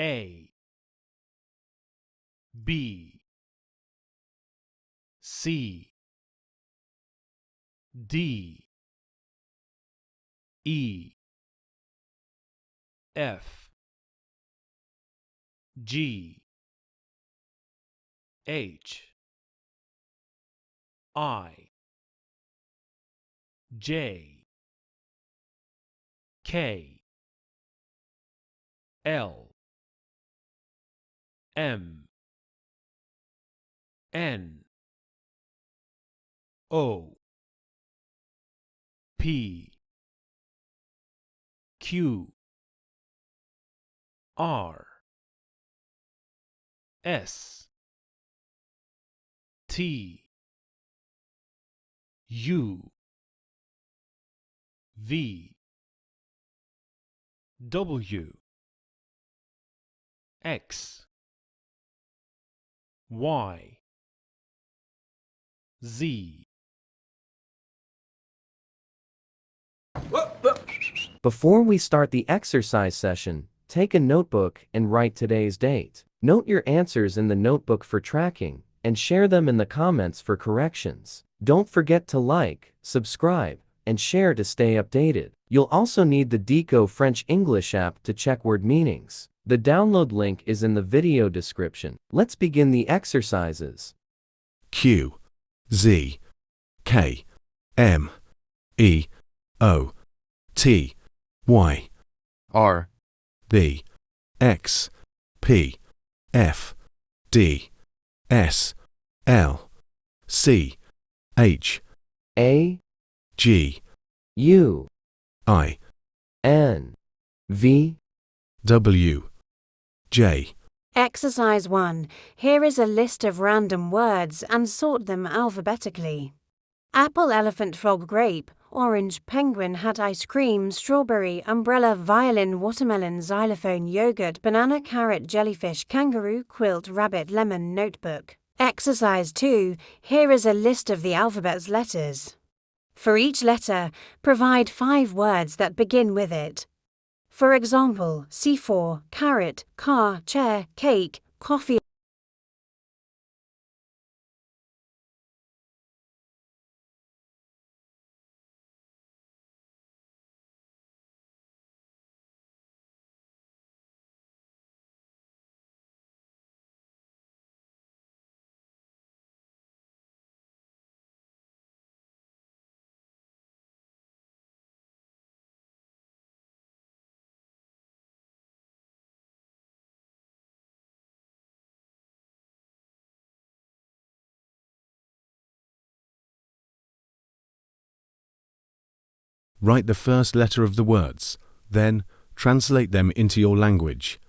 A, B, C, D, E, F, G, H, I, J, K, L, M, N, O, P, Q, R, S, T, U, V, W, X, Y, Z. Before we start the exercise session, take a notebook and write today's date. Note your answers in the notebook for tracking, and share them in the comments for corrections. Don't forget to like, subscribe, and share to stay updated. You'll also need the Deco French-English app to check word meanings. The download link is in the video description. Let's begin the exercises. Q, Z, K, M, E, O, T, Y, R, B, X, P, F, D, S, L, C, H, A, G, U, I, N, V. W, J. Exercise 1. Here is a list of random words and sort them alphabetically. Apple, elephant, frog, grape, orange, penguin, hat, ice cream, strawberry, umbrella, violin, watermelon, xylophone, yogurt, banana, carrot, jellyfish, kangaroo, quilt, rabbit, lemon, notebook. Exercise 2. Here is a list of the alphabet's letters. For each letter, provide 5 words that begin with it. For example, C4, carrot, car, chair, cake, coffee. Write the first letter of the words, then translate them into your language.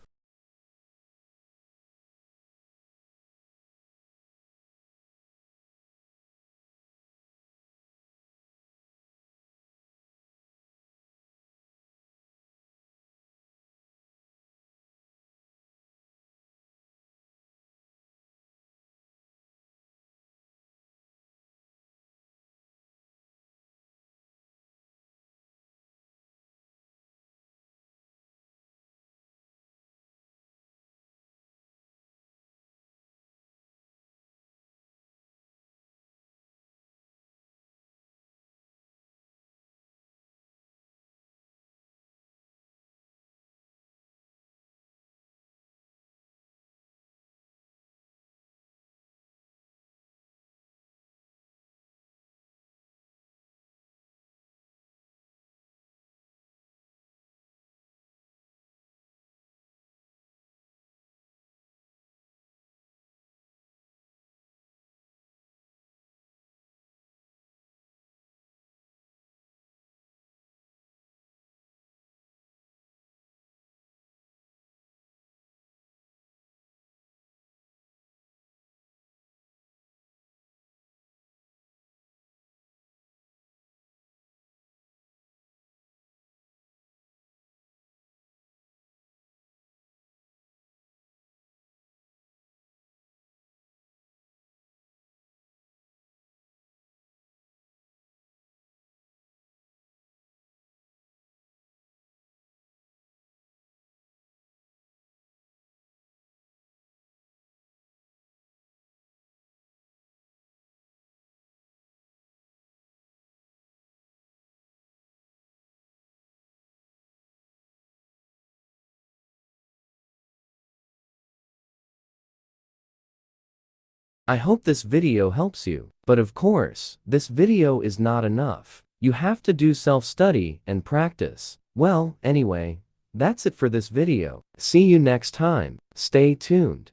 I hope this video helps you. But of course, this video is not enough. You have to do self-study and practice. Well, anyway, that's it for this video. See you next time. Stay tuned.